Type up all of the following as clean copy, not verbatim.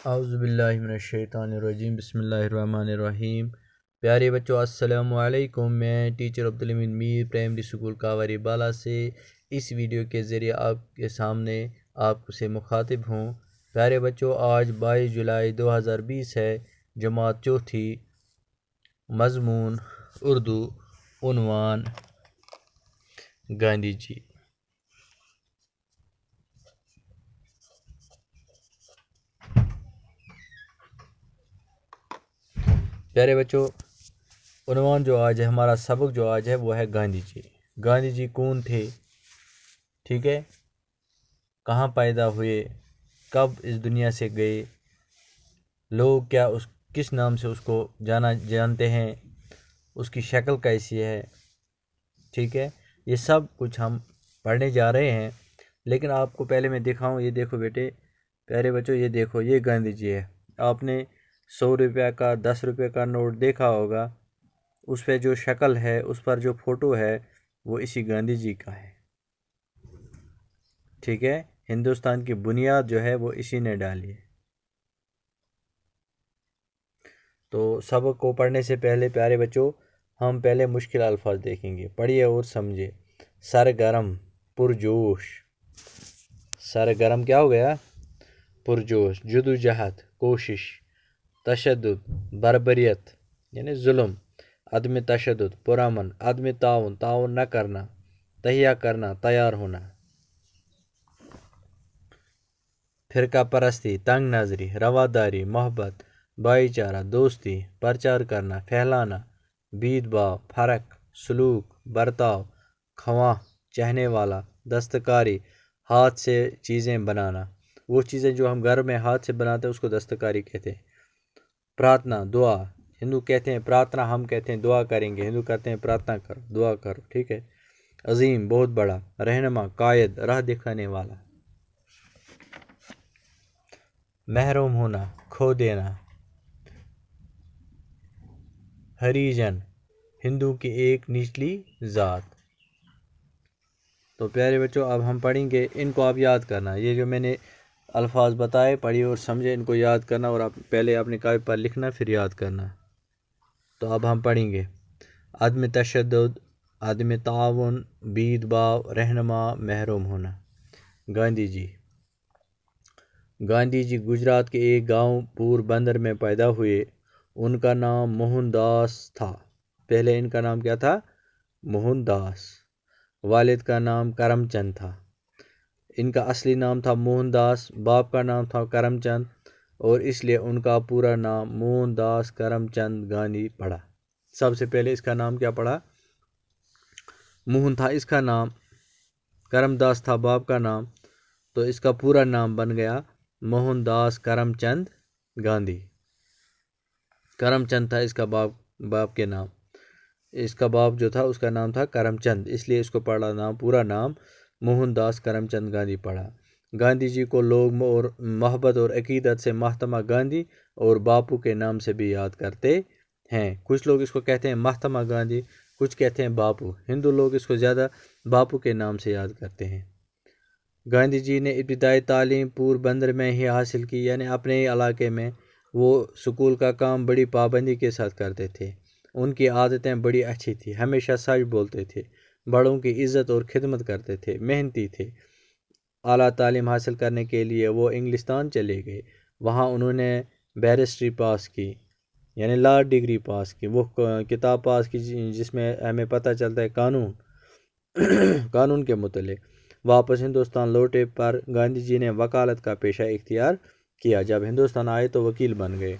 اعوذ باللہ من الشیطان الرجیم، بسم اللہ الرحمن الرحیم۔ پیارے بچوں السلام علیکم، میں ٹیچر عبدالحمید میر پرائمری اسکول کاوری بالا سے اس ویڈیو کے ذریعے آپ کے سامنے آپ سے مخاطب ہوں۔ پیارے بچوں، آج 22 جولائی 2020 ہے، جماعت چوتھی، مضمون اردو، عنوان گاندھی جی۔ پیارے بچوں، عنوان جو آج ہے، ہمارا سبق جو آج ہے وہ ہے گاندھی جی۔ گاندھی جی کون تھے؟ ٹھیک ہے، کہاں پیدا ہوئے، کب اس دنیا سے گئے، لوگ کس نام سے اس کو جانتے ہیں، اس کی شکل کیسی ہے، ٹھیک ہے، یہ سب کچھ ہم پڑھنے جا رہے ہیں۔ لیکن آپ کو پہلے میں دکھاؤں، یہ دیکھو بیٹے، پیارے بچوں، یہ دیکھو، یہ گاندھی جی ہے۔ آپ نے 100 روپے کا 10 روپے کا نوٹ دیکھا ہوگا، اس پہ جو شکل ہے، اس پر جو فوٹو ہے، وہ اسی گاندھی جی کا ہے، ٹھیک ہے۔ ہندوستان کی بنیاد جو ہے وہ اسی نے ڈالی ہے۔ تو سبق کو پڑھنے سے پہلے پیارے بچوں، ہم پہلے مشکل الفاظ دیکھیں گے، پڑھیے اور سمجھے۔ سرگرم، پرجوش۔ سرگرم کیا ہو گیا؟ پرجوش۔ جدوجہد، کوشش۔ تشدد، بربریت یعنی ظلم۔ عدم تشدد، پرامن۔ عدم تعاون، تعاون نہ کرنا۔ تہیہ کرنا، تیار ہونا۔ فرقہ پرستی، تنگ نظری، رواداری، محبت، بھائی چارہ، دوستی، پرچار کرنا، پھیلانا، بید باؤ، فرق، سلوک، برتاؤ، خواہ، چہنے والا، دستکاری، ہاتھ سے چیزیں بنانا۔ وہ چیزیں جو ہم گھر میں ہاتھ سے بناتے ہیں اس کو دستکاری کہتے ہیں۔ پرارتھنا، دعا، ہندو کہتے ہیں پرارتھنا، ہم کہتے ہیں دعا کریں گے، ہندو کہتے ہیں پرارتھنا کرو، دعا کرو، ٹھیک ہے۔ عظیم، بہت بڑا۔ رہنما، قائد، راہ دکھانے والا۔ محروم ہونا، کھو دینا۔ ہریجن، ہندو کی ایک نچلی ذات۔ تو پیارے بچوں، اب ہم پڑھیں گے، ان کو آپ یاد کرنا، یہ جو میں نے الفاظ بتائے پڑھیے اور سمجھے، ان کو یاد کرنا، اور پہلے اپنے کاغذ پر لکھنا، پھر یاد کرنا۔ تو اب ہم پڑھیں گے۔ عدم تشدد، عدم تعاون، بید باؤ، رہنما، محروم ہونا۔ گاندھی جی۔ گاندھی جی گجرات کے ایک گاؤں پور بندر میں پیدا ہوئے۔ ان کا نام موہن داس تھا۔ پہلے ان کا نام کیا تھا؟ موہن داس۔ والد کا نام کرم چند تھا۔ ان کا اصلی نام تھا موہن داس، باپ کا نام تھا کرم چند، اور اس لیے ان کا پورا نام موہن داس کرم چند گاندھی پڑا۔ سب سے پہلے اس کا نام کیا پڑا؟ موہن تھا اس کا نام، کرم داس تھا باپ کا نام، تو اس کا پورا نام بن گیا موہن داس کرم چند گاندھی۔ کرم چند تھا اس کا باپ کے نام، اس کا باپ جو تھا اس کا نام تھا کرم چند، اس لیے اس کو پڑا نام، پورا نام موہن داس کرم چند گاندھی پڑا۔ گاندھی جی کو لوگ محبت اور عقیدت سے مہاتما گاندھی اور باپو کے نام سے بھی یاد کرتے ہیں۔ کچھ لوگ اس کو کہتے ہیں مہاتما گاندھی، کچھ کہتے ہیں باپو۔ ہندو لوگ اس کو زیادہ باپو کے نام سے یاد کرتے ہیں۔ گاندھی جی نے ابتدائی تعلیم پور بندر میں ہی حاصل کی، یعنی اپنے ہی علاقے میں۔ وہ سکول کا کام بڑی پابندی کے ساتھ کرتے تھے۔ ان کی عادتیں بڑی اچھی تھیں، ہمیشہ سچ بولتے تھے، بڑوں کی عزت اور خدمت کرتے تھے، محنتی تھے۔ اعلیٰ تعلیم حاصل کرنے کے لیے وہ انگلستان چلے گئے۔ وہاں انہوں نے بیرسٹری پاس کی، یعنی لا ڈگری پاس کی، وہ کتاب پاس کی جس میں ہمیں پتہ چلتا ہے قانون کے متعلق۔ واپس ہندوستان لوٹے پر گاندھی جی نے وکالت کا پیشہ اختیار کیا۔ جب ہندوستان آئے تو وکیل بن گئے۔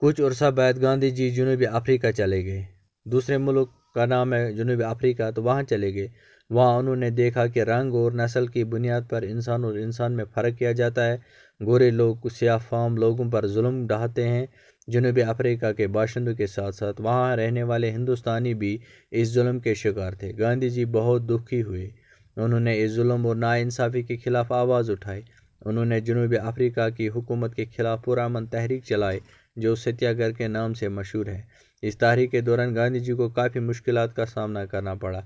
کچھ عرصہ بعد گاندھی جی جنوبی افریقہ چلے گئے۔ دوسرے ملک کا نام ہے جنوبی افریقہ، تو وہاں چلے گئے۔ وہاں انہوں نے دیکھا کہ رنگ اور نسل کی بنیاد پر انسان اور انسان میں فرق کیا جاتا ہے۔ گورے لوگ سیاہ فام لوگوں پر ظلم ڈھاتے ہیں۔ جنوبی افریقہ کے باشندوں کے ساتھ ساتھ وہاں رہنے والے ہندوستانی بھی اس ظلم کے شکار تھے۔ گاندھی جی بہت دکھی ہوئے۔ انہوں نے اس ظلم اور ناانصافی کے خلاف آواز اٹھائی۔ انہوں نے جنوبی افریقہ کی حکومت کے خلاف پرامن تحریک چلائی، جو ستیہ گرہ کے نام سے مشہور ہے۔ اس تحریک کے دوران گاندھی جی کو کافی مشکلات کا سامنا کرنا پڑا،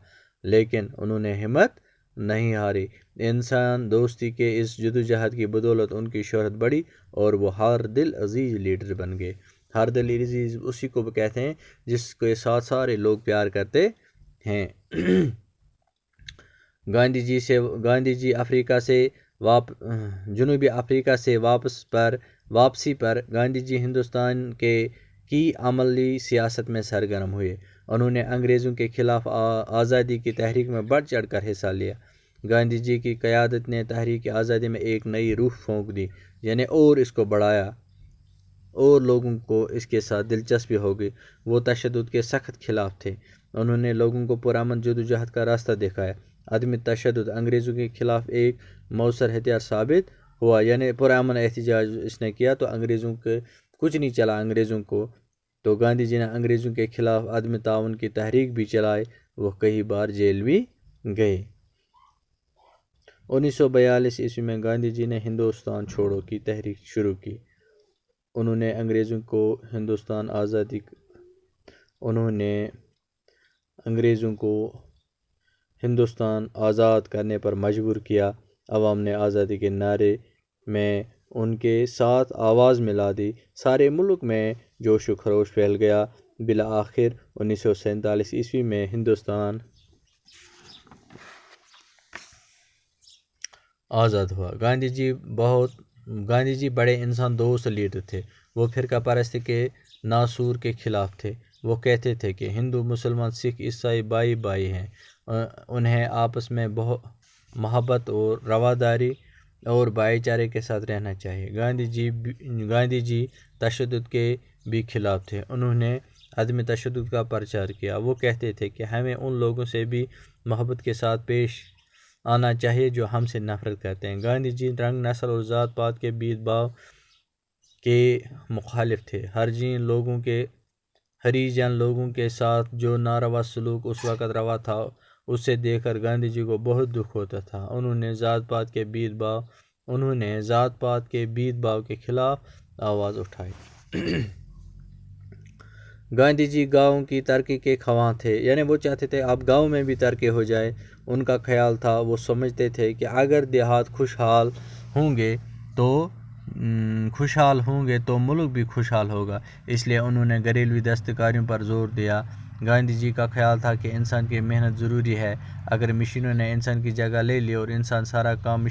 لیکن انہوں نے ہمت نہیں ہاری۔ انسان دوستی کے اس جدوجہد کی بدولت ان کی شہرت بڑھی اور وہ ہر دل عزیز لیڈر بن گئے۔ ہر دل عزیز اسی کو کہتے ہیں جس کے ساتھ سارے لوگ پیار کرتے ہیں۔ گاندھی جی افریقہ سے جنوبی افریقہ سے واپسی پر گاندھی جی ہندوستان کی عملی سیاست میں سرگرم ہوئے۔ انہوں نے انگریزوں کے خلاف آزادی کی تحریک میں بڑھ چڑھ کر حصہ لیا۔ گاندھی جی کی قیادت نے تحریک آزادی میں ایک نئی روح پھونک دی، یعنی اور اس کو بڑھایا اور لوگوں کو اس کے ساتھ دلچسپی ہو گئی۔ وہ تشدد کے سخت خلاف تھے۔ انہوں نے لوگوں کو پرامن جدوجہد کا راستہ دکھایا۔ عدم تشدد انگریزوں کے خلاف ایک مؤثر ہتھیار ثابت ہوا، یعنی پرامن احتجاج اس نے کیا تو انگریزوں کے کچھ نہیں چلا انگریزوں کو۔ تو گاندھی جی نے انگریزوں کے خلاف عدم تعاون کی تحریک بھی چلائی، وہ کئی بار جیل بھی گئے۔ 1942 عیسوی میں گاندھی جی نے ہندوستان چھوڑو کی تحریک شروع کی۔ انہوں نے انگریزوں کو ہندوستان آزاد کرنے پر مجبور کیا۔ عوام نے آزادی کے نعرے میں ان کے ساتھ آواز ملا دی۔ سارے ملک میں جوش و خروش پھیل گیا۔ بالآخر 1947 عیسوی میں ہندوستان آزاد ہوا۔ گاندھی جی بڑے انسان دوست لیڈر تھے۔ وہ فرقہ پرستی کے ناسور کے خلاف تھے۔ وہ کہتے تھے کہ ہندو، مسلمان، سکھ، عیسائی بھائی بھائی ہیں، انہیں آپس میں محبت اور رواداری اور بھائی چارے کے ساتھ رہنا چاہیے۔ گاندھی جی تشدد کے بھی خلاف تھے۔ انہوں نے عدم تشدد کا پرچار کیا۔ وہ کہتے تھے کہ ہمیں ان لوگوں سے بھی محبت کے ساتھ پیش آنا چاہیے جو ہم سے نفرت کرتے ہیں۔ گاندھی جی رنگ، نسل اور ذات پات کے بھید بھاؤ کے مخالف تھے۔ ہریجن لوگوں کے ساتھ جو ناروا سلوک اس وقت روا تھا اسے دیکھ کر گاندھی جی کو بہت دکھ ہوتا تھا۔ انہوں نے ذات پات کے بھید بھاؤ کے خلاف آواز اٹھائی۔ گاندھی جی گاؤں کی ترقی کے خواہاں تھے، یعنی وہ چاہتے تھے اب گاؤں میں بھی ترقی ہو جائے۔ ان کا خیال تھا، وہ سمجھتے تھے کہ اگر دیہات خوشحال ہوں گے تو ملک بھی خوشحال ہوگا۔ اس لیے انہوں نے گھریلو دستکاریوں پر زور دیا۔ گاندھی جی کا خیال تھا کہ انسان کی محنت ضروری ہے۔ اگر مشینوں نے انسان کی جگہ لے لی اور انسان سارا کام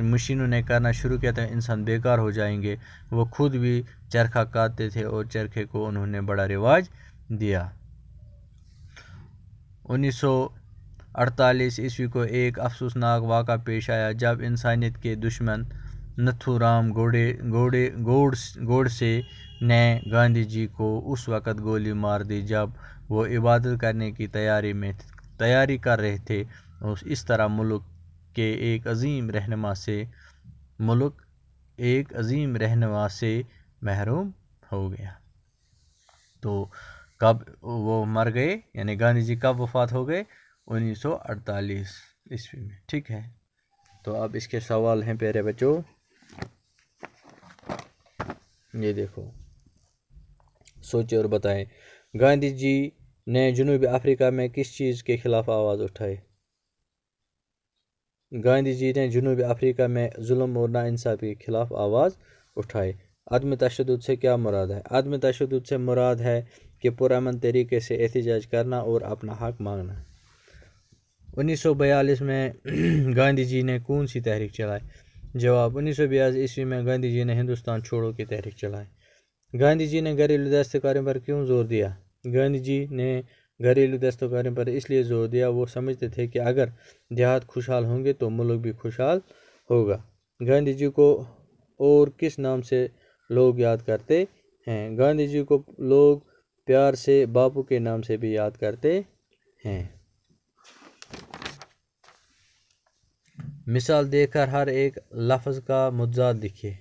مشینوں نے کرنا شروع کیا تو انسان بیکار ہو جائیں گے۔ وہ خود بھی چرخہ کاٹتے تھے اور چرخے کو انہوں نے بڑا رواج دیا۔ 1948 عیسوی کو ایک افسوسناک واقعہ پیش آیا جب انسانیت کے دشمن نتھو رام گوڈسے نے گاندھی جی کو اس وقت گولی مار دی جب وہ عبادت کرنے کی تیاری کر رہے تھے۔ اس طرح ملک ایک عظیم رہنما سے محروم ہو گیا۔ تو کب وہ مر گئے، یعنی گاندھی جی کب وفات ہو گئے؟ 1948 عیسوی میں، ٹھیک ہے۔ تو اب اس کے سوال ہیں پیارے بچوں، یہ دیکھو، سوچے اور بتائیں۔ گاندھی جی نے جنوبی افریقہ میں کس چیز کے خلاف آواز اٹھائی؟ گاندھی جی نے جنوبی افریقہ میں ظلم اور ناانصافی کے خلاف آواز اٹھائی۔ عدم تشدد سے کیا مراد ہے؟ عدم تشدد سے مراد ہے کہ پرامن طریقے سے احتجاج کرنا اور اپنا حق مانگنا۔ 1942 میں گاندھی جی نے کون سی تحریک چلائی؟ جواب: 1942 عیسوی میں گاندھی جی نے ہندوستان چھوڑو کی تحریک چلائی۔ گاندھی جی نے گھریلو دستکاریوں پر کیوں زور دیا؟ گاندھی جی نے گھریلو دستکاریوں پر اس لیے زور دیا، وہ سمجھتے تھے کہ اگر دیہات خوشحال ہوں گے تو ملک بھی خوشحال ہوگا۔ گاندھی جی کو اور کس نام سے لوگ یاد کرتے ہیں؟ گاندھی جی کو لوگ پیار سے باپو کے نام سے بھی یاد کرتے ہیں۔ مثال دے کر ہر ایک لفظ کا متضاد لکھیے۔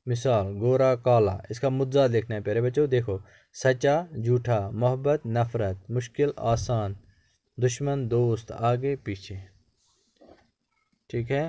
مثال: گورا، کالا، اس کا متضاد لکھنا ہے پیارے بچوں۔ دیکھو: سچا، جھوٹا، محبت، نفرت، مشکل، آسان، دشمن، دوست، آگے، پیچھے، ٹھیک ہے۔